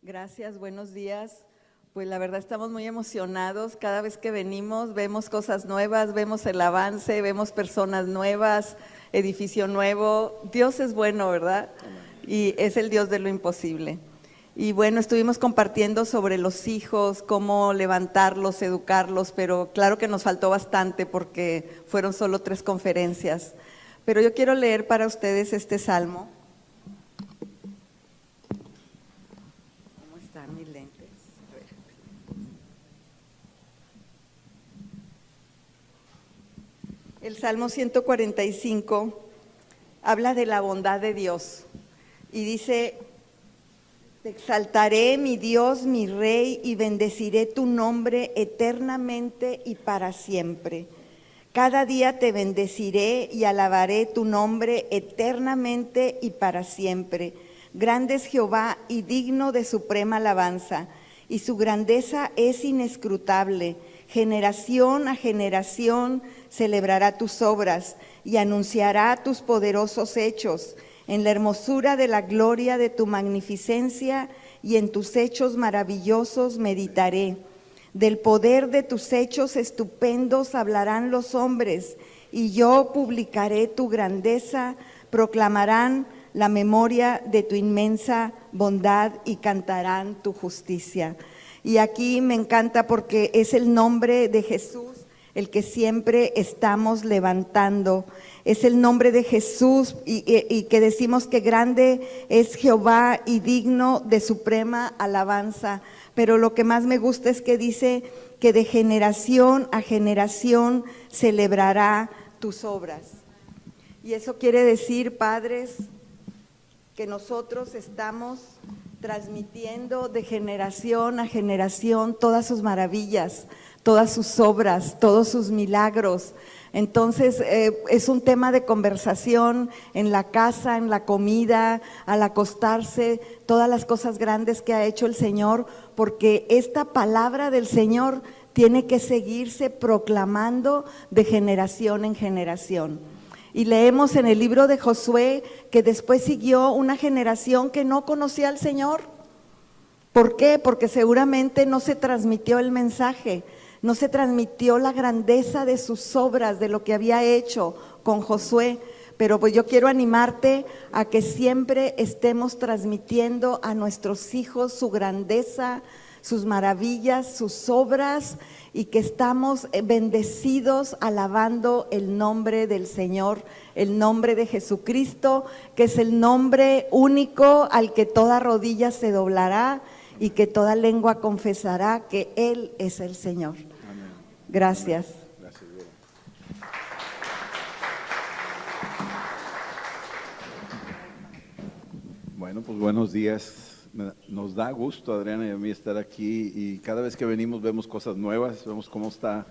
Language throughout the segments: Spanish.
Gracias, buenos días. Pues la verdad estamos muy emocionados. Cada vez que venimos vemos cosas nuevas, vemos el avance, vemos personas nuevas, edificio nuevo. Dios es bueno, ¿verdad? Y es el Dios de lo imposible. Y bueno, estuvimos compartiendo sobre los hijos, cómo levantarlos, educarlos, pero claro que nos faltó bastante porque fueron solo 3 conferencias. Pero yo quiero leer para ustedes este salmo. ¿Cómo están mis lentes? A ver. El Salmo 145 habla de la bondad de Dios y dice: te exaltaré, mi Dios, mi Rey, y bendeciré tu nombre eternamente y para siempre. Cada día te bendeciré y alabaré tu nombre eternamente y para siempre. Grande es Jehová y digno de suprema alabanza, y su grandeza es inescrutable. Generación a generación celebrará tus obras y anunciará tus poderosos hechos. En la hermosura de la gloria de tu magnificencia y en tus hechos maravillosos meditaré. Del poder de tus hechos estupendos hablarán los hombres, y yo publicaré tu grandeza, proclamarán la memoria de tu inmensa bondad y cantarán tu justicia. Y aquí me encanta porque es el nombre de Jesús el que siempre estamos levantando. Es el nombre de Jesús y que decimos que grande es Jehová y digno de suprema alabanza. Pero lo que más me gusta es que dice que de generación a generación celebrará tus obras. Y eso quiere decir, padres, que nosotros estamos transmitiendo de generación a generación todas sus maravillas, todas sus obras, todos sus milagros. Entonces es un tema de conversación en la casa, en la comida, al acostarse, todas las cosas grandes que ha hecho el Señor, porque esta palabra del Señor tiene que seguirse proclamando de generación en generación. Y leemos en el libro de Josué que después siguió una generación que no conocía al Señor. ¿Por qué? Porque seguramente no se transmitió el mensaje, no se transmitió la grandeza de sus obras, de lo que había hecho con Josué. Pero pues yo quiero animarte a que siempre estemos transmitiendo a nuestros hijos su grandeza, sus maravillas, sus obras, y que estamos bendecidos alabando el nombre del Señor, el nombre de Jesucristo, que es el nombre único al que toda rodilla se doblará y que toda lengua confesará que Él es el Señor. Amén. Gracias. Amén. Gracias, Dios. Bueno, pues buenos días. Nos da gusto, Adriana y a mí, estar aquí, y cada vez que venimos vemos cosas nuevas, vemos cómo está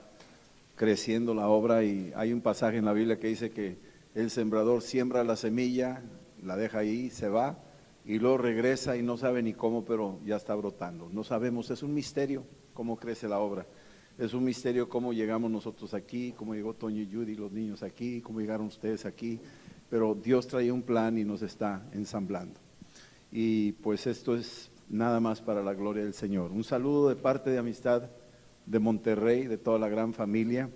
creciendo la obra. Y hay un pasaje en la Biblia que dice que el sembrador siembra la semilla, la deja ahí, se va y luego regresa y no sabe ni cómo, pero ya está brotando. No sabemos, es un misterio cómo crece la obra. Es un misterio cómo llegamos nosotros aquí, cómo llegó Toño y Judy, los niños aquí, cómo llegaron ustedes aquí, pero Dios trae un plan y nos está ensamblando. Y pues esto es nada más para la gloria del Señor. Un saludo de parte de Amistad de Monterrey, de toda la gran familia.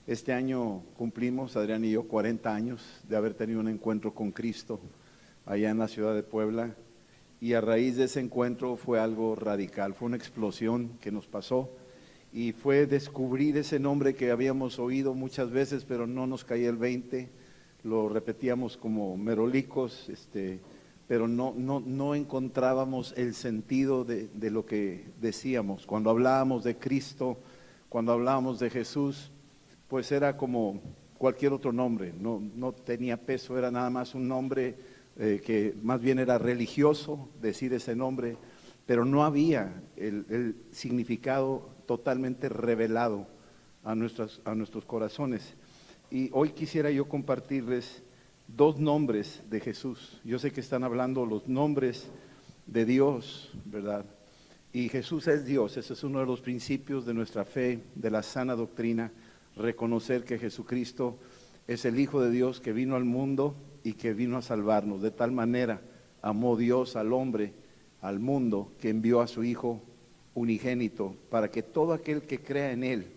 Este año cumplimos, Adrián y yo, 40 años de haber tenido un encuentro con Cristo allá en la ciudad de Puebla, y a raíz de ese encuentro fue algo radical, fue una explosión que nos pasó, y fue descubrir ese nombre que habíamos oído muchas veces, pero no nos caía el 20, lo repetíamos como merolicos, pero no encontrábamos el sentido de lo que decíamos. Cuando hablábamos de Cristo, cuando hablábamos de Jesús, pues era como cualquier otro nombre, no tenía peso, era nada más un nombre que más bien era religioso decir ese nombre, pero no había el significado totalmente revelado a nuestros corazones. Y hoy quisiera yo compartirles 2 nombres de Jesús. Yo sé que están hablando los nombres de Dios, ¿verdad? Y Jesús es Dios. Ese es uno de los principios de nuestra fe, de la sana doctrina, reconocer que Jesucristo es el Hijo de Dios que vino al mundo y que vino a salvarnos. De tal manera amó Dios al hombre, al mundo, que envió a su Hijo unigénito, para que todo aquel que crea en Él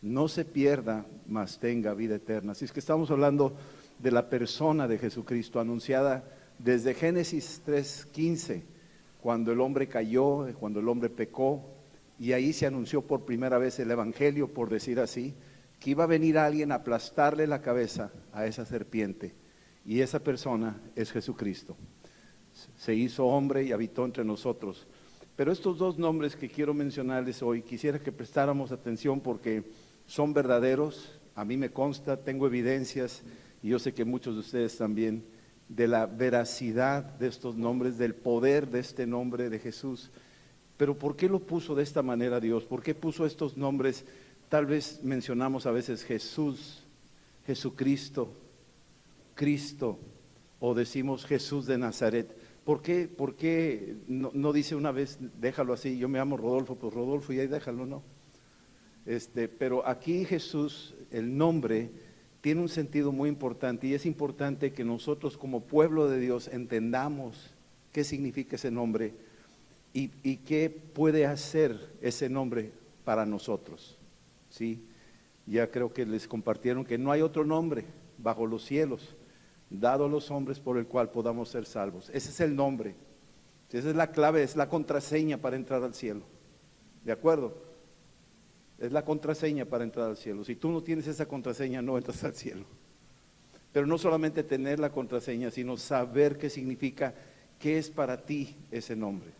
no se pierda, mas tenga vida eterna. Así es que estamos hablando de la persona de Jesucristo, anunciada desde Génesis 3:15, cuando el hombre cayó, cuando el hombre pecó, y ahí se anunció por primera vez el Evangelio, por decir así, que iba a venir alguien a aplastarle la cabeza a esa serpiente, y esa persona es Jesucristo. Se hizo hombre y habitó entre nosotros. Pero estos dos nombres que quiero mencionarles hoy, quisiera que prestáramos atención porque son verdaderos. A mí me consta, tengo evidencias, y yo sé que muchos de ustedes también, de la veracidad de estos nombres, del poder de este nombre de Jesús. Pero ¿por qué lo puso de esta manera Dios? ¿Por qué puso estos nombres? Tal vez mencionamos a veces Jesús, Jesucristo, Cristo, o decimos Jesús de Nazaret. ¿Por qué no dice una vez, déjalo así, yo me llamo Rodolfo, pues Rodolfo y ahí déjalo, no? Pero aquí Jesús, el nombre, tiene un sentido muy importante, y es importante que nosotros como pueblo de Dios entendamos qué significa ese nombre y qué puede hacer ese nombre para nosotros, ¿sí? Ya creo que les compartieron que no hay otro nombre bajo los cielos dado a los hombres por el cual podamos ser salvos. Ese es el nombre, esa es la clave, es la contraseña para entrar al cielo, ¿de acuerdo? Es la contraseña para entrar al cielo. Si tú no tienes esa contraseña, no entras al cielo. Pero no solamente tener la contraseña, sino saber qué significa, qué es para ti ese nombre.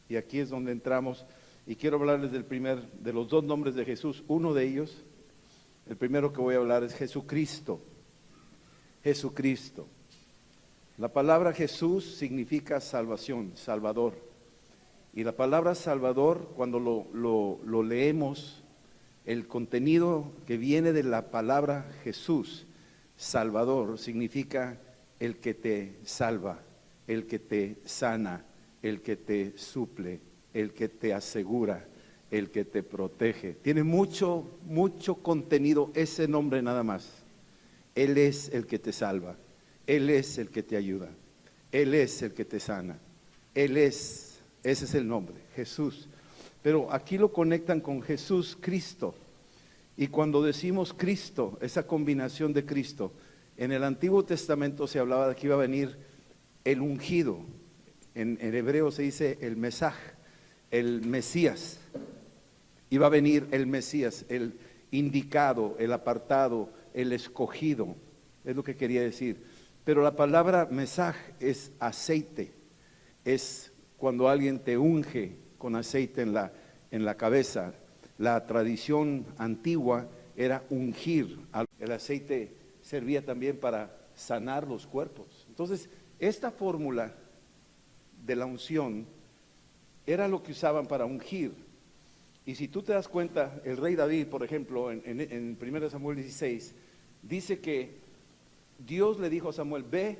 Y aquí es donde entramos, y quiero hablarles de los dos nombres de Jesús. Uno de ellos, el primero que voy a hablar es Jesucristo. Jesucristo. La palabra Jesús significa salvación, Salvador. Y la palabra Salvador, cuando lo leemos, el contenido que viene de la palabra Jesús, Salvador, significa el que te salva, el que te sana, el que te suple, el que te asegura, el que te protege. Tiene mucho contenido ese nombre nada más. Él es el que te salva, Él es el que te ayuda, Él es el que te sana, ese es el nombre, Jesús. Pero aquí lo conectan con Jesús Cristo, y cuando decimos Cristo, esa combinación de Cristo, en el Antiguo Testamento se hablaba de que iba a venir el ungido, en hebreo se dice el Mesaj, el Mesías, iba a venir el Mesías, el indicado, el apartado, el escogido, es lo que quería decir. Pero la palabra Mesaj es aceite, es cuando alguien te unge con aceite en la cabeza. La tradición antigua era ungir. El aceite servía también para sanar los cuerpos. Entonces, esta fórmula de la unción era lo que usaban para ungir. Y si tú te das cuenta, el rey David, por ejemplo, en 1 Samuel 16, dice que Dios le dijo a Samuel, ve,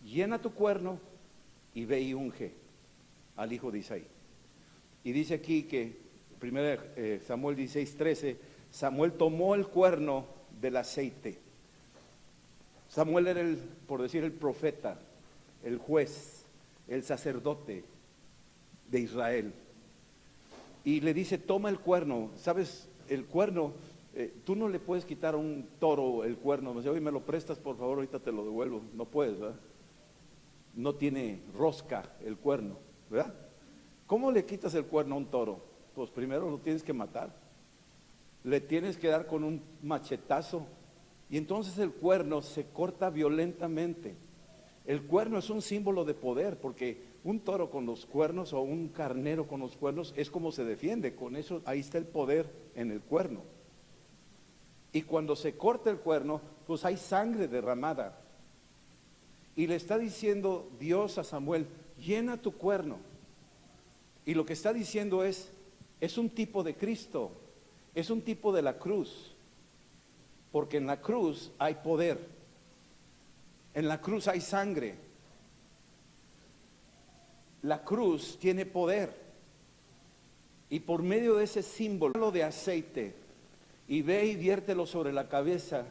llena tu cuerno y ve y unge al hijo de Isaí. Y dice aquí que 1 Samuel 16:13, Samuel tomó el cuerno del aceite. Samuel era por decir, el profeta, el juez, el sacerdote de Israel. Y le dice, toma el cuerno. ¿Sabes? El cuerno, tú no le puedes quitar a un toro el cuerno. Me dice, oye, me lo prestas por favor, ahorita te lo devuelvo. No puedes, ¿verdad? No tiene rosca el cuerno, ¿verdad? ¿Cómo le quitas el cuerno a un toro? Pues primero lo tienes que matar. Le tienes que dar con un machetazo. Y entonces el cuerno se corta violentamente. El cuerno es un símbolo de poder, porque un toro con los cuernos o un carnero con los cuernos es como se defiende. Con eso, ahí está el poder en el cuerno. Y cuando se corta el cuerno, pues hay sangre derramada. Y le está diciendo Dios a Samuel, llena tu cuerno. Y lo que está diciendo es un tipo de Cristo, es un tipo de la cruz. Porque en la cruz hay poder, en la cruz hay sangre, la cruz tiene poder. Y por medio de ese símbolo de aceite, y ve y viértelo sobre la cabeza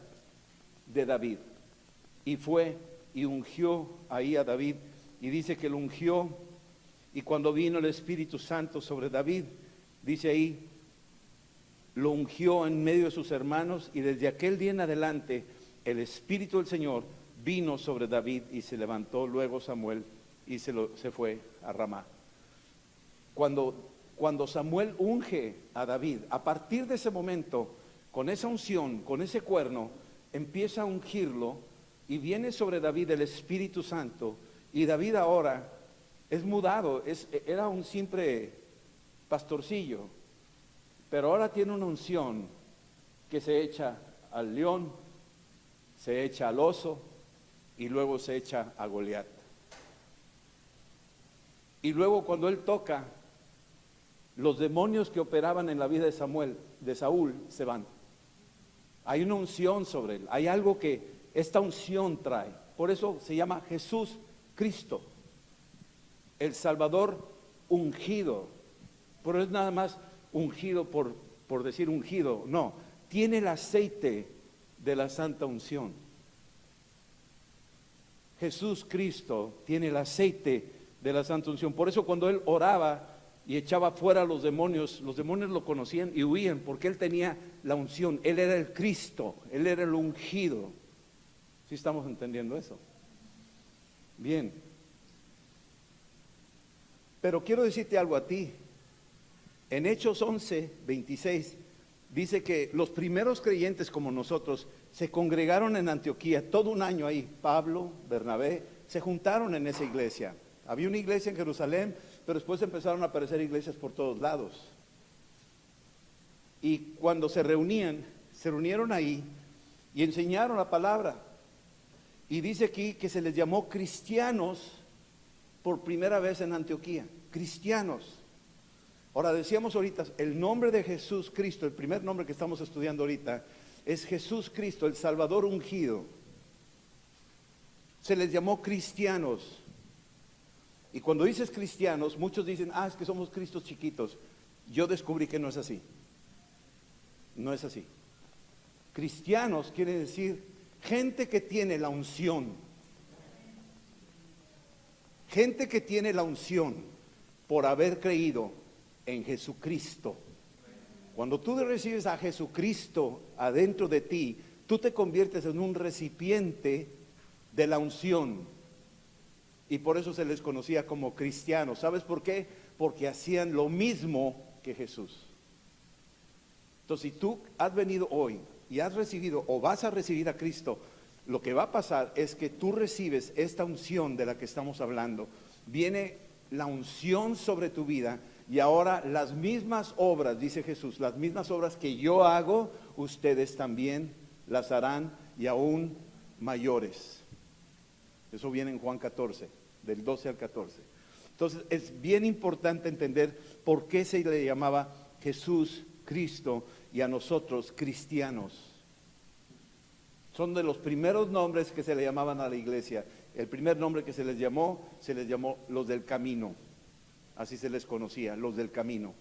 de David. Y fue y ungió ahí a David, y dice que lo ungió Y cuando vino el Espíritu Santo sobre David, dice ahí, lo ungió en medio de sus hermanos, y desde aquel día en adelante el Espíritu del Señor vino sobre David, y se levantó luego Samuel y se fue a Ramá. Cuando Samuel unge a David, a partir de ese momento, con esa unción, con ese cuerno, empieza a ungirlo, y viene sobre David el Espíritu Santo, y David ahora es mudado, era un simple pastorcillo, pero ahora tiene una unción que se echa al león, se echa al oso, y luego se echa a Goliat. Y luego cuando él toca, los demonios que operaban en la vida de Saúl, se van. Hay una unción sobre él, hay algo que esta unción trae. Por eso se llama Jesús Cristo, el Salvador ungido. Pero es nada más ungido por decir ungido, no, tiene el aceite de la santa unción. Jesús Cristo tiene el aceite de la santa unción. Por eso cuando él oraba y echaba fuera a los demonios lo conocían y huían, porque él tenía la unción, él era el Cristo, él era el ungido. ¿Sí estamos entendiendo eso? Bien. Pero quiero decirte algo a ti. En Hechos 11:26 dice que los primeros creyentes como nosotros se congregaron en Antioquía todo un año ahí. Pablo, Bernabé, se juntaron en esa iglesia. Había una iglesia en Jerusalén, pero después empezaron a aparecer iglesias por todos lados. Y cuando se reunieron ahí y enseñaron la palabra. Y dice aquí que se les llamó cristianos por primera vez en Antioquía. Cristianos. Ahora decíamos ahorita, el nombre de Jesús Cristo, el primer nombre que estamos estudiando ahorita, es Jesús Cristo, el Salvador ungido. Se les llamó cristianos. Y cuando dices cristianos, muchos dicen, es que somos cristos chiquitos. Yo descubrí que no es así. No es así. Cristianos quiere decir gente que tiene la unción. Gente que tiene la unción por haber creído en Jesucristo. Cuando tú recibes a Jesucristo adentro de ti, tú te conviertes en un recipiente de la unción. Y por eso se les conocía como cristianos. ¿Sabes por qué? Porque hacían lo mismo que Jesús. Entonces, si tú has venido hoy y has recibido o vas a recibir a Cristo, lo que va a pasar es que tú recibes esta unción de la que estamos hablando. Viene la unción sobre tu vida. Y ahora las mismas obras, dice Jesús, las mismas obras que yo hago, ustedes también las harán, y aún mayores. Eso viene en Juan 14, del 12 al 14. Entonces es bien importante entender por qué se le llamaba Jesús Cristo y a nosotros cristianos. Son de los primeros nombres que se le llamaban a la iglesia. El primer nombre que se les llamó los del camino. Así se les conocía, los del camino.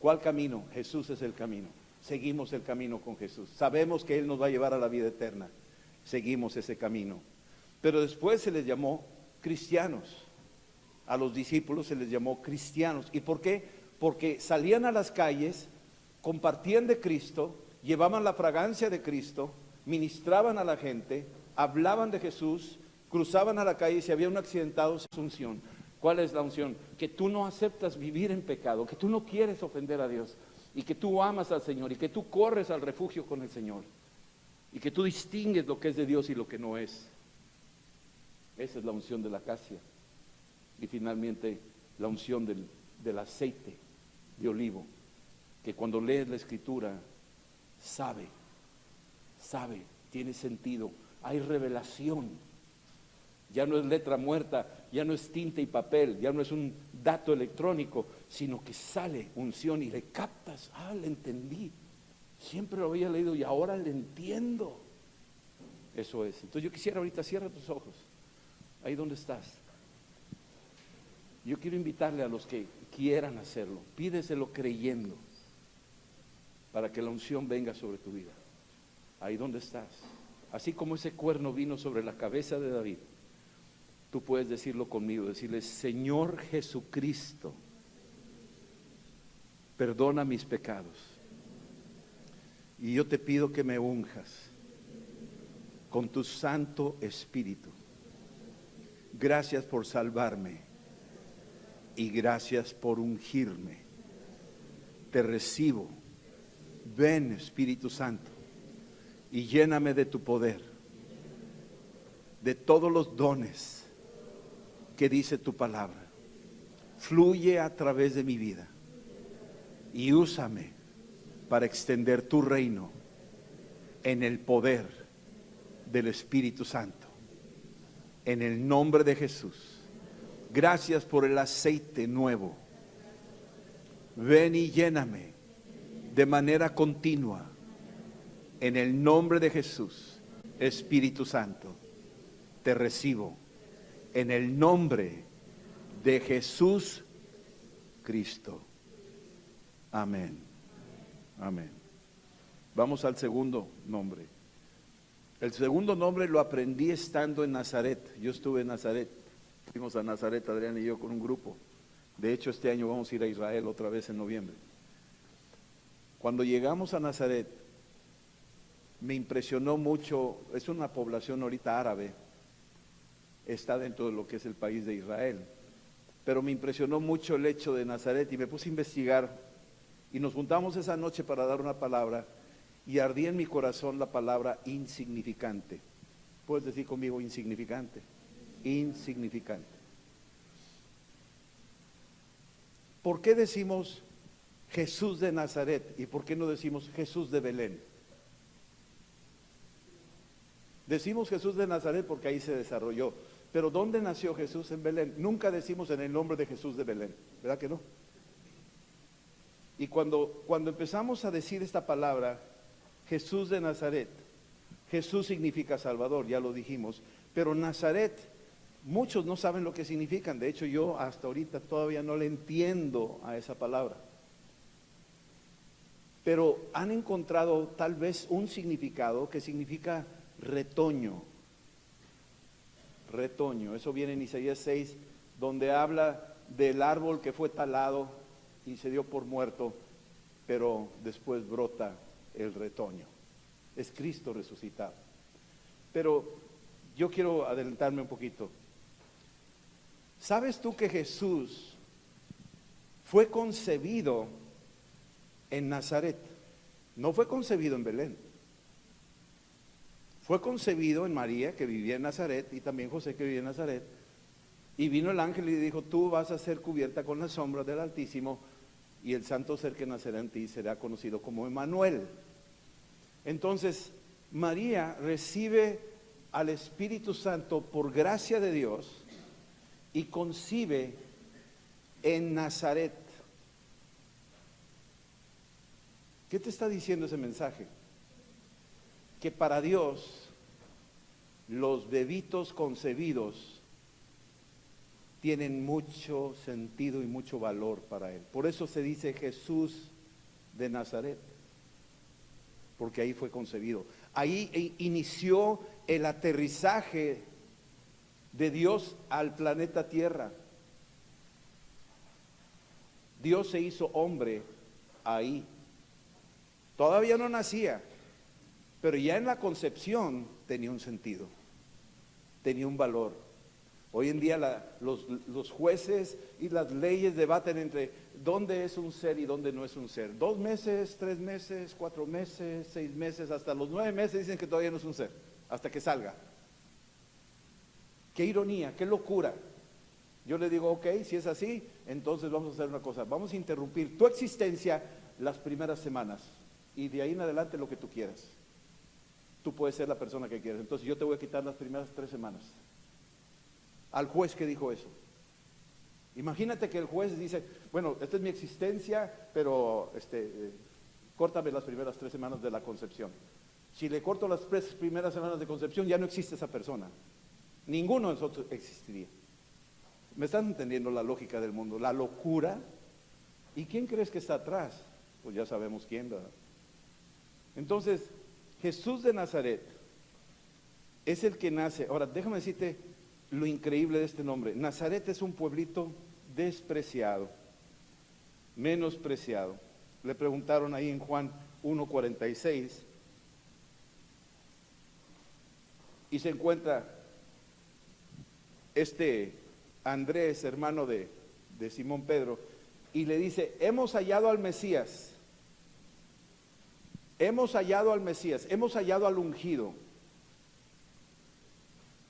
¿Cuál camino? Jesús es el camino. Seguimos el camino con Jesús. Sabemos que Él nos va a llevar a la vida eterna. Seguimos ese camino. Pero después se les llamó cristianos. A los discípulos se les llamó cristianos. ¿Y por qué? Porque salían a las calles, compartían de Cristo, llevaban la fragancia de Cristo, ministraban a la gente, hablaban de Jesús, cruzaban a la calle y si había un accidentado, se unción. ¿Cuál es la unción? Que tú no aceptas vivir en pecado, que tú no quieres ofender a Dios, y que tú amas al Señor, y que tú corres al refugio con el Señor, y que tú distingues lo que es de Dios y lo que no es. Esa es la unción de la acacia. Y finalmente la unción del aceite de olivo, que cuando lees la Escritura, sabe, tiene sentido, hay revelación. Ya no es letra muerta, ya no es tinta y papel, ya no es un dato electrónico, sino que sale unción y le captas. Le entendí. Siempre lo había leído y ahora le entiendo. Eso es. Entonces yo quisiera ahorita, cierra tus ojos, ahí donde estás. Yo quiero invitarle a los que quieran hacerlo, pídeselo creyendo, para que la unción venga sobre tu vida. Ahí donde estás. Así como ese cuerno vino sobre la cabeza de David, Tú puedes decirlo conmigo, decirle: Señor Jesucristo, perdona mis pecados. Y yo te pido que me unjas con tu Santo Espíritu. Gracias por salvarme y gracias por ungirme. Te recibo. Ven, Espíritu Santo, y lléname de tu poder, de todos los dones que dice tu palabra. Fluye a través de mi vida y úsame para extender tu reino en el poder del Espíritu Santo. En el nombre de Jesús. Gracias por el aceite nuevo. Ven y lléname de manera continua. En el nombre de Jesús. Espíritu Santo, te recibo. En el nombre de Jesús Cristo. Amén. Amén. Vamos al segundo nombre. El segundo nombre lo aprendí estando en Nazaret. Yo estuve en Nazaret. Fuimos a Nazaret, Adrián y yo, con un grupo. De hecho, este año vamos a ir a Israel otra vez en noviembre. Cuando llegamos a Nazaret, me impresionó mucho. Es una población ahorita árabe. Está dentro de lo que es el país de Israel. Pero me impresionó mucho el hecho de Nazaret y me puse a investigar. Y nos juntamos esa noche para dar una palabra. Y ardía en mi corazón la palabra insignificante. ¿Puedes decir conmigo insignificante? Insignificante. ¿Por qué decimos Jesús de Nazaret y por qué no decimos Jesús de Belén? Decimos Jesús de Nazaret porque ahí se desarrolló. Pero ¿dónde nació Jesús? En Belén. Nunca decimos en el nombre de Jesús de Belén. ¿Verdad que no? Y cuando empezamos a decir esta palabra, Jesús de Nazaret, Jesús significa Salvador, ya lo dijimos, pero Nazaret, muchos no saben lo que significan. De hecho, yo hasta ahorita todavía no le entiendo a esa palabra. Pero han encontrado tal vez un significado que significa retoño. Retoño, eso viene en Isaías 6, donde habla del árbol que fue talado y se dio por muerto, pero después brota el retoño. Es Cristo resucitado. Pero yo quiero adelantarme un poquito. ¿Sabes tú que Jesús fue concebido en Nazaret? No fue concebido en Belén. Fue concebido en María, que vivía en Nazaret, y también José, que vivía en Nazaret. Y vino el ángel y dijo: tú vas a ser cubierta con la sombra del Altísimo, y el santo ser que nacerá en ti será conocido como Emmanuel. Entonces, María recibe al Espíritu Santo por gracia de Dios y concibe en Nazaret. ¿Qué te está diciendo ese mensaje? Que para Dios los bebitos concebidos tienen mucho sentido y mucho valor para Él. Por eso se dice Jesús de Nazaret, porque ahí fue concebido. Ahí inició el aterrizaje de Dios al planeta Tierra. Dios se hizo hombre ahí. Todavía no nacía, pero ya en la concepción tenía un sentido, tenía un valor. Hoy en día los jueces y las leyes debaten entre dónde es un ser y dónde no es un ser. 2 meses, 3 meses, 4 meses, 6 meses, hasta los 9 meses dicen que todavía no es un ser, hasta que salga. Qué ironía, qué locura. Yo le digo: ok, si es así, entonces vamos a hacer una cosa. Vamos a interrumpir tu existencia las primeras semanas y de ahí en adelante lo que tú quieras. Tú puedes ser la persona que quieras. Entonces yo te voy a quitar las primeras 3 semanas. Al juez que dijo eso. Imagínate que el juez dice: bueno, esta es mi existencia, pero córtame las primeras 3 semanas de la concepción. Si le corto las 3 primeras semanas de concepción, ya no existe esa persona. Ninguno de nosotros existiría. ¿Me están entendiendo la lógica del mundo? La locura. ¿Y quién crees que está atrás? Pues ya sabemos quién, ¿verdad? Entonces, Jesús de Nazaret es el que nace. Ahora, déjame decirte lo increíble de este nombre. Nazaret es un pueblito despreciado, menospreciado. Le preguntaron ahí en Juan 1:46 y se encuentra Andrés, hermano de Simón Pedro, y le dice: hemos hallado al Mesías, hemos hallado al Mesías, hemos hallado al ungido.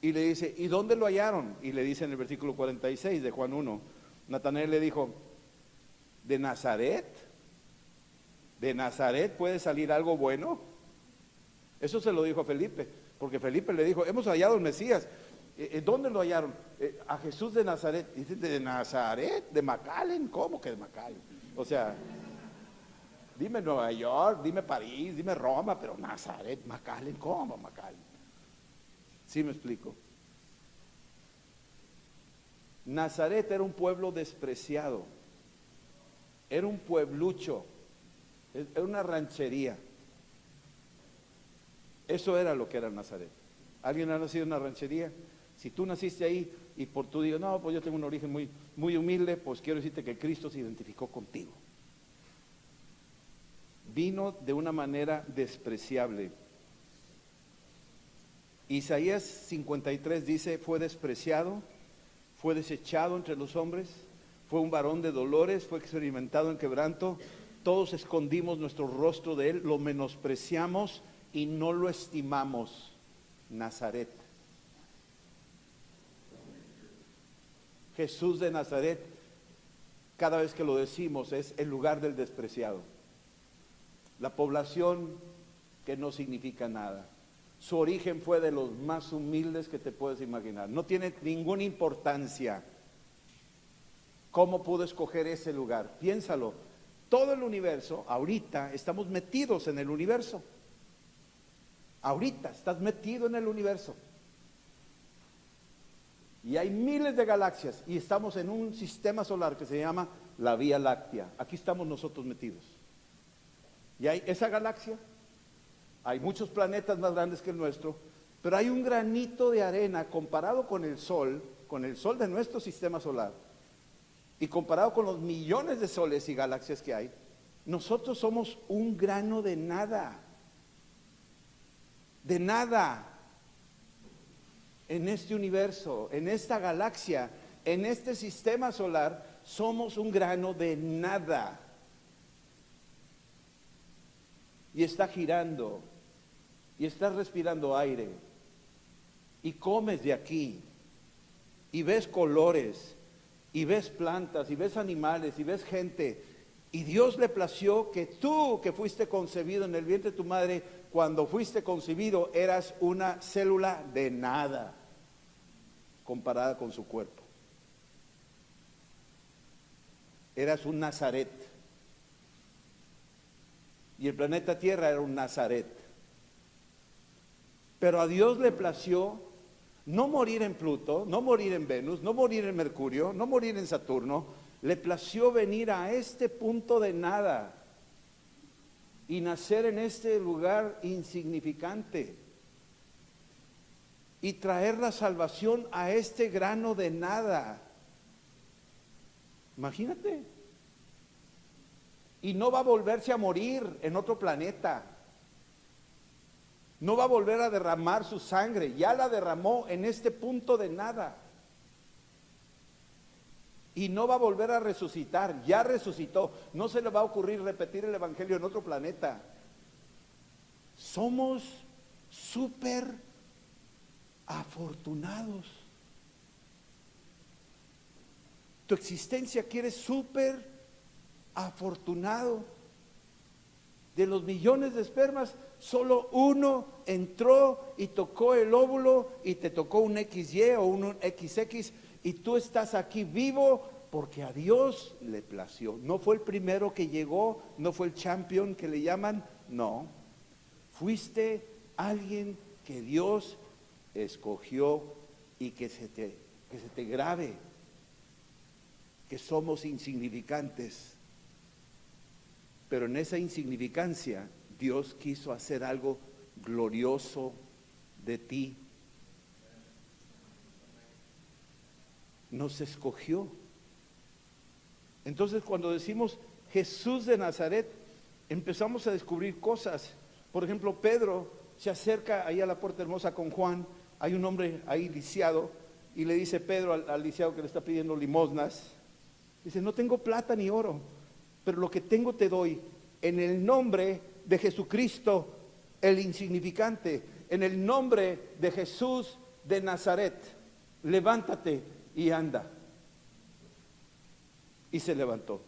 Y le dice: ¿y dónde lo hallaron? Y le dice en el versículo 46 de Juan 1, Natanael le dijo: ¿de Nazaret? ¿De Nazaret puede salir algo bueno? Eso se lo dijo a Felipe, porque Felipe le dijo: hemos hallado al Mesías. ¿Dónde lo hallaron? A Jesús de Nazaret. Y dice: ¿de Nazaret? ¿De McAllen? ¿Cómo que de McAllen? O sea, dime Nueva York, dime París, dime Roma, pero Nazaret, McAllen, ¿cómo McAllen? ¿Sí me explico? Nazaret era un pueblo despreciado, era un pueblucho, era una ranchería. Eso era lo que era Nazaret. ¿Alguien ha nacido en una ranchería? Si tú naciste ahí y por tú digas: no, pues yo tengo un origen muy, muy humilde, pues quiero decirte que Cristo se identificó contigo. Vino de una manera despreciable. Isaías 53 dice: fue despreciado, fue desechado entre los hombres, fue un varón de dolores, fue experimentado en quebranto, todos escondimos nuestro rostro de él, lo menospreciamos y no lo estimamos. Nazaret. Jesús de Nazaret, cada vez que lo decimos, es el lugar del despreciado, la población que no significa nada. Su origen fue de los más humildes que te puedes imaginar. No tiene ninguna importancia cómo pudo escoger ese lugar. Piénsalo, todo el universo, ahorita estamos metidos en el universo. Ahorita estás metido en el universo. Y hay miles de galaxias y estamos en un sistema solar que se llama la Vía Láctea. Aquí estamos nosotros metidos. Y hay esa galaxia. Hay muchos planetas más grandes que el nuestro, pero hay un granito de arena comparado con el Sol de nuestro sistema solar, y comparado con los millones de soles y galaxias que hay. Nosotros somos un grano de nada. De nada. En este universo, en esta galaxia, en este sistema solar, somos un grano de nada. Y está girando, y estás respirando aire, y comes de aquí, y ves colores, y ves plantas, y ves animales, y ves gente, y Dios le plació que tú, que fuiste concebido en el vientre de tu madre, cuando fuiste concebido eras una célula de nada comparada con su cuerpo. Eras un Nazaret, y el planeta Tierra era un Nazaret. Pero a Dios le plació no morir en Pluto, no morir en Venus, no morir en Mercurio, no morir en Saturno. Le plació venir a este punto de nada y nacer en este lugar insignificante y traer la salvación a este grano de nada. Imagínate. Y no va a volverse a morir en otro planeta. No va a volver a derramar su sangre, ya la derramó en este punto de nada. Y no va a volver a resucitar, ya resucitó. No se le va a ocurrir repetir el evangelio en otro planeta. Somos súper afortunados. Tu existencia aquí eres súper afortunado. De los millones de espermas, solo uno entró y tocó el óvulo y te tocó un XY o un XX, y tú estás aquí vivo porque a Dios le plació. No fue el primero que llegó, no fue el champion que le llaman, no. Fuiste alguien que Dios escogió, y que se te grabe que somos insignificantes. Pero en esa insignificancia Dios quiso hacer algo glorioso de ti. nos escogió. Entonces cuando decimos Jesús de Nazaret, empezamos a descubrir cosas. Por ejemplo, Pedro se acerca ahí a la puerta hermosa con Juan. Hay un hombre ahí lisiado y le dice Pedro al lisiado que le está pidiendo limosnas, dice: no tengo plata ni oro, pero lo que tengo te doy. En el nombre de Jesucristo el insignificante, en el nombre de Jesús de Nazaret, levántate y anda. Y se levantó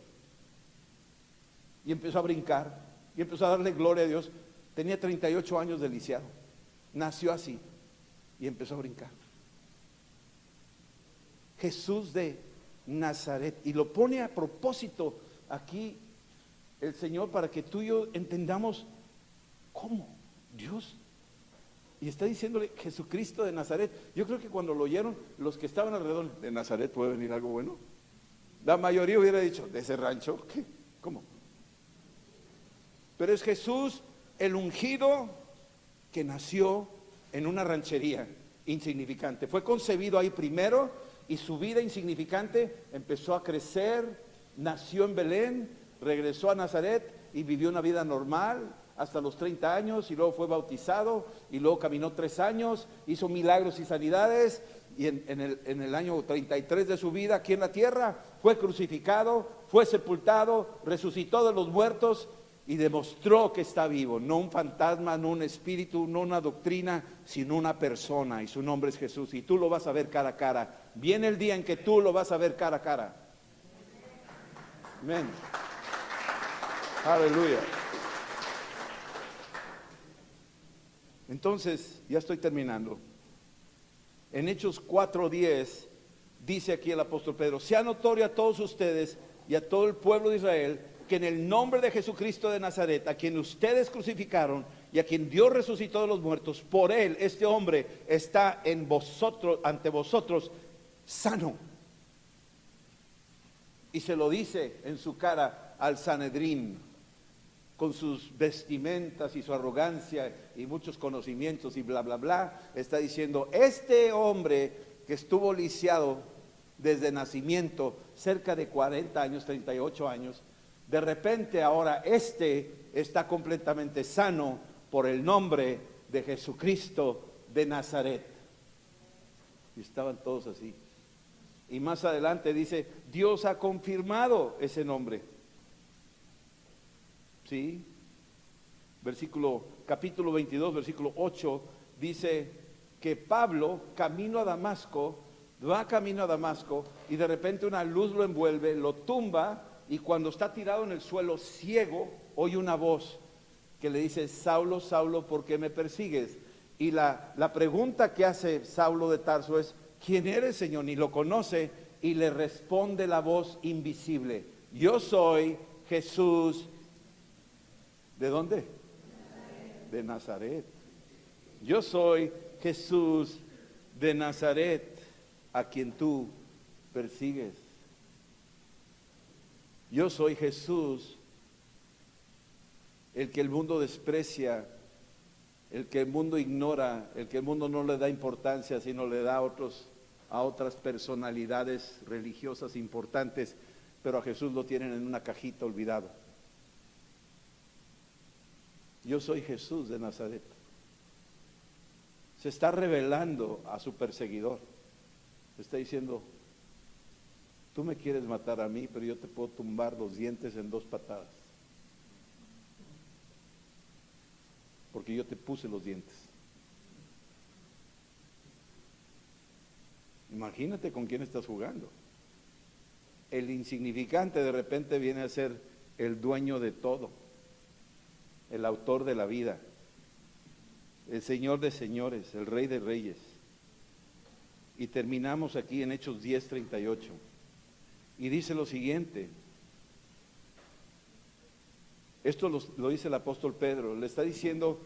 y empezó a brincar y empezó a darle gloria a Dios. Tenía 38 años de lisiado, nació así y empezó a brincar. Jesús de Nazaret, y lo pone a propósito aquí el Señor para que tú y yo entendamos cómo Dios, y está diciéndole Jesucristo de Nazaret. Yo creo que cuando lo oyeron los que estaban alrededor, ¿de Nazaret puede venir algo bueno? La mayoría hubiera dicho: ¿de ese rancho? ¿Qué? ¿Cómo? Pero es Jesús el ungido que nació en una ranchería insignificante. Fue concebido ahí primero y su vida insignificante empezó a crecer. Nació en Belén, regresó a Nazaret y vivió una vida normal hasta los 30 años, y luego fue bautizado, y luego caminó 3 años, hizo milagros y sanidades, y en el año 33 de su vida aquí en la tierra fue crucificado, fue sepultado, resucitó de los muertos y demostró que está vivo. No un fantasma, no un espíritu, no una doctrina, sino una persona, y su nombre es Jesús, y tú lo vas a ver cara a cara. Viene el día en que tú lo vas a ver cara a cara. Amén. Aleluya. Entonces, ya estoy terminando. En Hechos 4:10 dice aquí el apóstol Pedro: sea notorio a todos ustedes y a todo el pueblo de Israel que en el nombre de Jesucristo de Nazaret, a quien ustedes crucificaron y a quien Dios resucitó de los muertos, por él este hombre está en vosotros, ante vosotros, sano. Y se lo dice en su cara al Sanedrín, con sus vestimentas y su arrogancia y muchos conocimientos y bla bla bla. Está diciendo: este hombre que estuvo lisiado desde nacimiento, cerca de 40 años, 38 años, de repente ahora está completamente sano por el nombre de Jesucristo de Nazaret. Y estaban todos así. Y más adelante dice: Dios ha confirmado ese nombre. ¿Sí? Capítulo 22, versículo 8, dice que Pablo, va camino a Damasco, y de repente una luz lo envuelve, lo tumba, y cuando está tirado en el suelo ciego, oye una voz que le dice: Saulo, Saulo, ¿por qué me persigues? Y la pregunta que hace Saulo de Tarso es: ¿quién eres, Señor? Ni lo conoce, y le responde la voz invisible: yo soy Jesús. ¿De dónde? De Nazaret. Yo soy Jesús de Nazaret, a quien tú persigues. Yo soy Jesús, el que el mundo desprecia, el que el mundo ignora, el que el mundo no le da importancia, sino le da a otras personalidades religiosas importantes, pero a Jesús lo tienen en una cajita olvidado. Yo soy Jesús de Nazaret. Se está revelando a su perseguidor. Está diciendo: tú me quieres matar a mí, pero yo te puedo tumbar los dientes en 2 patadas. Porque yo te puse los dientes. Imagínate con quién estás jugando. El insignificante de repente viene a ser el dueño de todo, el autor de la vida, el Señor de señores, el Rey de reyes. Y terminamos aquí en Hechos 10:38. Y dice lo siguiente. Esto lo dice el apóstol Pedro. Le está diciendo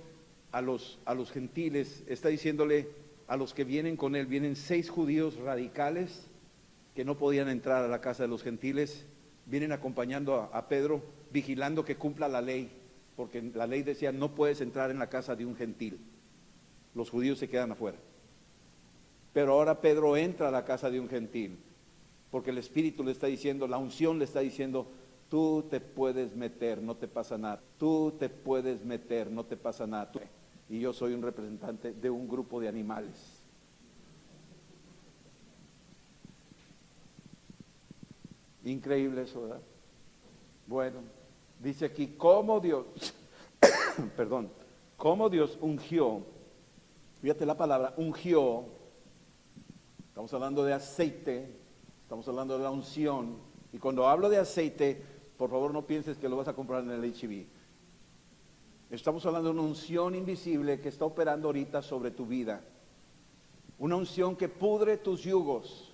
a los gentiles, está diciéndole a los que vienen con él. Vienen 6 judíos radicales que no podían entrar a la casa de los gentiles. Vienen acompañando a Pedro, vigilando que cumpla la ley, porque la ley decía: no puedes entrar en la casa de un gentil, los judíos se quedan afuera. Pero ahora Pedro entra a la casa de un gentil Porque el Espíritu le está diciendo, la unción le está diciendo, tú te puedes meter, no te pasa nada. Tú te puedes meter, no te pasa nada. Y yo soy un representante de un grupo de animales. Increíble eso, ¿verdad? Bueno, dice aquí, cómo Dios, perdón, cómo Dios ungió, fíjate la palabra, ungió, estamos hablando de aceite, estamos hablando de la unción, y cuando hablo de aceite, por favor no pienses que lo vas a comprar en el H-E-B. Estamos hablando de una unción invisible que está operando ahorita sobre tu vida, una unción que pudre tus yugos.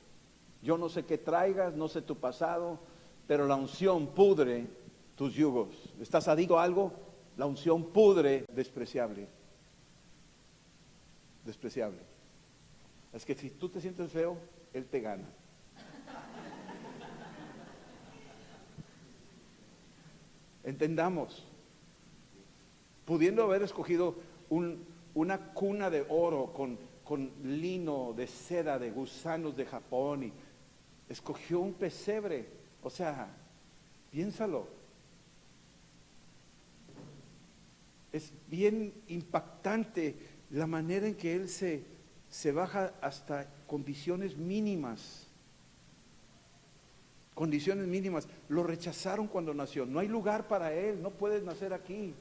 Yo no sé qué traigas, no sé tu pasado, pero la unción pudre tus yugos. ¿Estás adicto a algo? La unción pudre despreciable. Despreciable. Es que si tú te sientes feo, Él te gana. Entendamos. Pudiendo haber escogido una cuna de oro con lino de seda de gusanos de Japón y escogió un pesebre. O sea, piénsalo. Es bien impactante la manera en que él se baja hasta condiciones mínimas. Condiciones mínimas. Lo rechazaron cuando nació. No hay lugar para él. No puedes nacer aquí.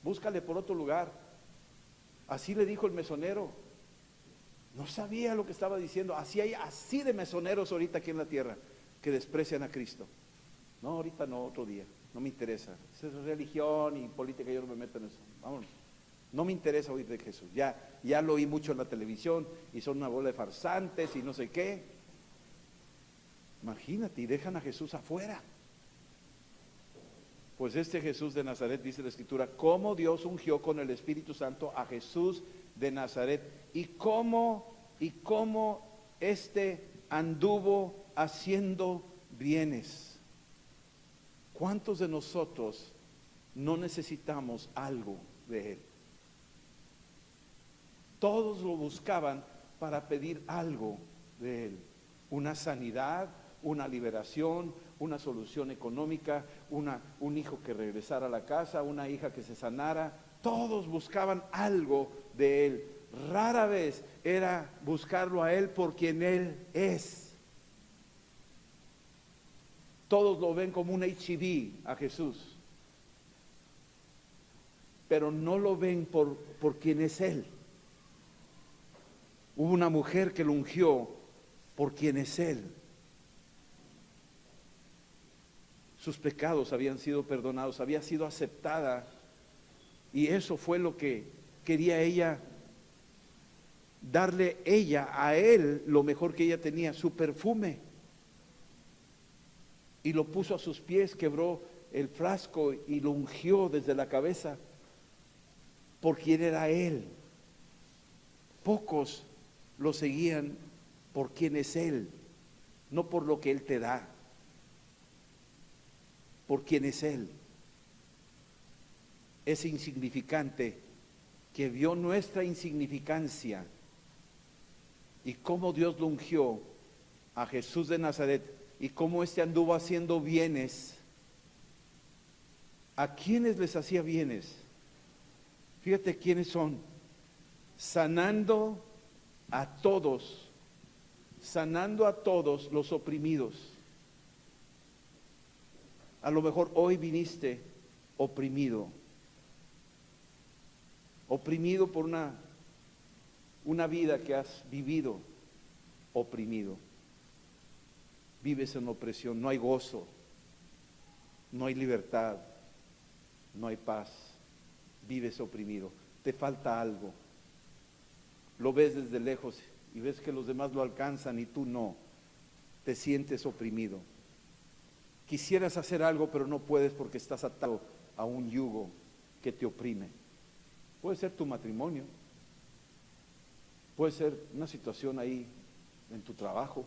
Búscale por otro lugar. Así le dijo el mesonero. No sabía lo que estaba diciendo. Así de mesoneros ahorita aquí en la tierra que desprecian a Cristo. No, ahorita no, otro día. No me interesa. Esa es religión y política, yo no me meto en eso. Vámonos. No me interesa oír de Jesús. Ya lo oí mucho en la televisión y son una bola de farsantes y no sé qué. Imagínate, y dejan a Jesús afuera. Pues este Jesús de Nazaret, dice la Escritura, cómo Dios ungió con el Espíritu Santo a Jesús de Nazaret y cómo anduvo haciendo bienes. ¿Cuántos de nosotros no necesitamos algo de Él? Todos lo buscaban para pedir algo de Él. Una sanidad, una liberación, una solución económica, un hijo que regresara a la casa, una hija que se sanara. Todos buscaban algo de Él. Rara vez era buscarlo a Él por quien Él es. Todos lo ven como un H-E-B a Jesús, pero no lo ven por quien es Él. Hubo una mujer que lo ungió por quien es Él. Sus pecados habían sido perdonados, había sido aceptada, y eso fue lo que quería ella, darle a Él lo mejor que ella tenía, su perfume. Y lo puso a sus pies, quebró el frasco y lo ungió desde la cabeza por quien era Él. Pocos lo seguían por quien es Él, no por lo que Él te da, por quien es Él. Ese insignificante que vio nuestra insignificancia y cómo Dios lo ungió a Jesús de Nazaret y cómo anduvo haciendo bienes. ¿A quiénes les hacía bienes? Fíjate quiénes son. Sanando a todos los oprimidos. A lo mejor hoy viniste oprimido por una vida que has vivido oprimido. Vives en opresión, no hay gozo, no hay libertad, no hay paz, vives oprimido, te falta algo. Lo ves desde lejos y ves que los demás lo alcanzan y tú no, te sientes oprimido. Quisieras hacer algo pero no puedes porque estás atado a un yugo que te oprime. Puede ser tu matrimonio, puede ser una situación ahí en tu trabajo,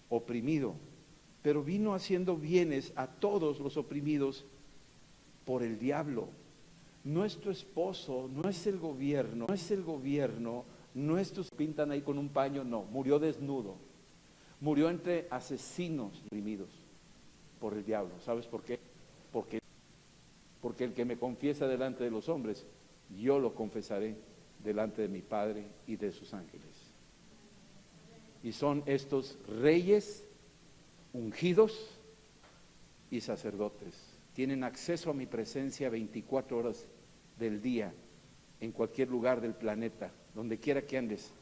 oprimido, pero vino haciendo bienes a todos los oprimidos por el diablo. No es tu esposo, no es el gobierno, no es tus pintan ahí con un paño, no, murió desnudo. Murió entre asesinos oprimidos por el diablo. ¿Sabes por qué? Porque el que me confiesa delante de los hombres, yo lo confesaré delante de mi Padre y de sus ángeles. Y son estos reyes ungidos y sacerdotes. Tienen acceso a mi presencia 24 horas del día, en cualquier lugar del planeta, donde quiera que andes,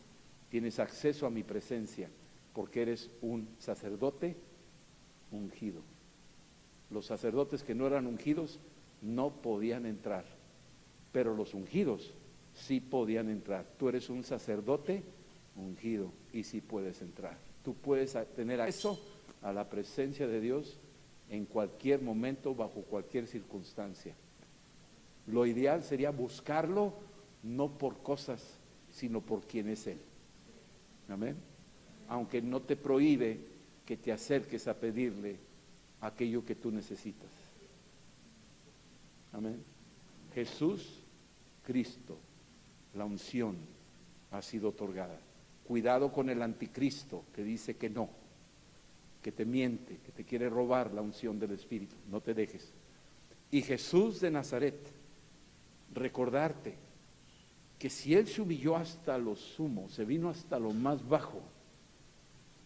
tienes acceso a mi presencia, porque eres un sacerdote ungido. Los sacerdotes que no eran ungidos no podían entrar, pero los ungidos sí podían entrar. Tú eres un sacerdote ungido y sí puedes entrar. Tú puedes tener acceso a la presencia de Dios en cualquier momento, bajo cualquier circunstancia. Lo ideal sería buscarlo no por cosas, sino por quien es Él. Amén. Aunque no te prohíbe que te acerques a pedirle aquello que tú necesitas. Amén. Jesús, Cristo, la unción ha sido otorgada. Cuidado con el anticristo que dice que no, que te miente, que te quiere robar la unción del Espíritu. No te dejes. Y Jesús de Nazaret, recordarte que si Él se humilló hasta lo sumo, se vino hasta lo más bajo,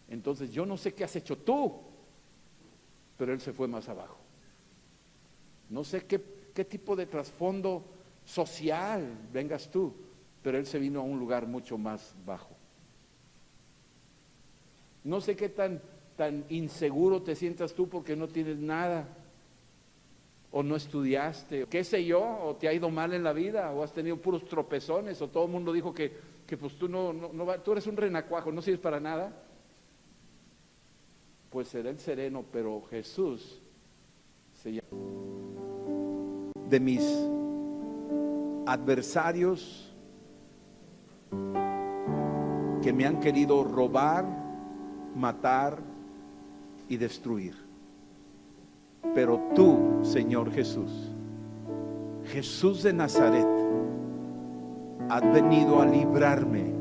entonces yo no sé qué has hecho tú, pero Él se fue más abajo. No sé qué tipo de trasfondo social vengas tú, pero Él se vino a un lugar mucho más bajo. No sé qué tan inseguro te sientas tú porque no tienes nada, o no estudiaste, qué sé yo, o te ha ido mal en la vida, o has tenido puros tropezones, o todo el mundo dijo que pues tú tú eres un renacuajo, no sirves para nada. Pues será el sereno, pero Jesús se llama. De mis adversarios que me han querido robar, matar y destruir. Pero tú, Señor Jesús, Jesús de Nazaret, has venido a librarme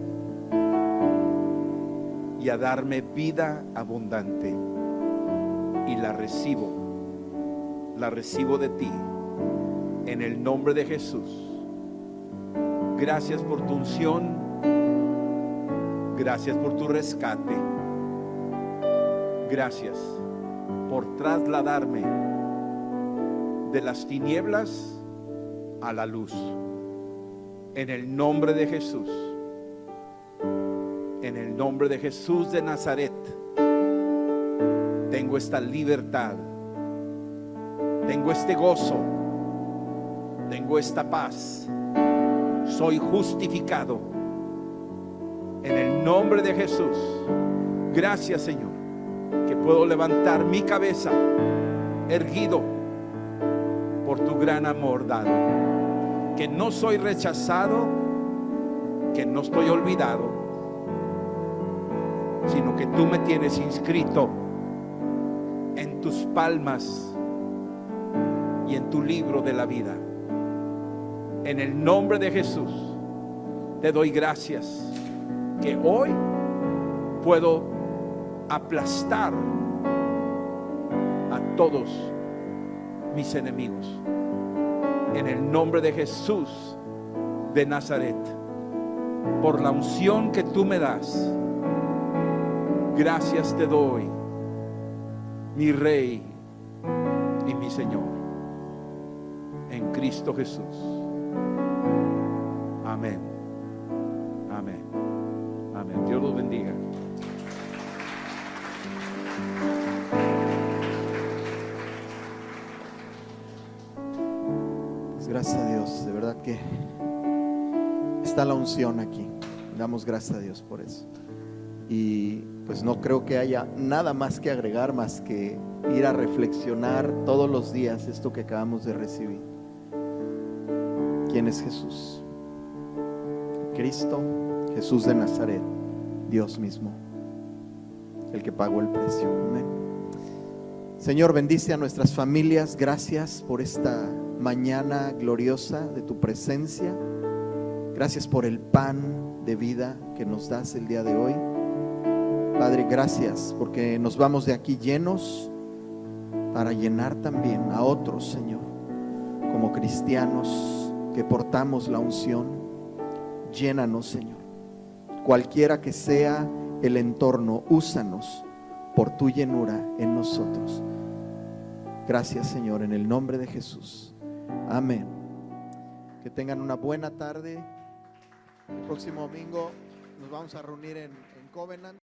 y a darme vida abundante, y la recibo de ti, en el nombre de Jesús. Gracias por tu unción, gracias por tu rescate, gracias por trasladarme de las tinieblas a la luz, en el nombre de Jesús. En el nombre de Jesús de Nazaret, tengo esta libertad, tengo este gozo, tengo esta paz. Soy justificado en el nombre de Jesús. Gracias, Señor, que puedo levantar mi cabeza erguido por tu gran amor dado, que no soy rechazado, que no estoy olvidado, sino que tú me tienes inscrito en tus palmas y en tu libro de la vida. En el nombre de Jesús te doy gracias que hoy puedo aplastar a todos mis enemigos. En el nombre de Jesús de Nazaret, por la unción que tú me das, gracias te doy, mi Rey y mi Señor, en Cristo Jesús. Amén. Amén. Amén. Dios los bendiga. Pues gracias a Dios, de verdad que está la unción aquí. Damos gracias a Dios por eso. Y pues no creo que haya nada más que agregar, más que ir a reflexionar todos los días esto que acabamos de recibir. ¿Quién es Jesús? Cristo, Jesús de Nazaret, Dios mismo, el que pagó el precio. Amén. Señor, bendice a nuestras familias. Gracias por esta mañana gloriosa de tu presencia. Gracias por el pan de vida que nos das el día de hoy. Padre, gracias porque nos vamos de aquí llenos para llenar también a otros, Señor, como cristianos que portamos la unción. Llénanos, Señor. Cualquiera que sea el entorno, úsanos por tu llenura en nosotros. Gracias, Señor, en el nombre de Jesús. Amén. Que tengan una buena tarde. El próximo domingo nos vamos a reunir en Covenant.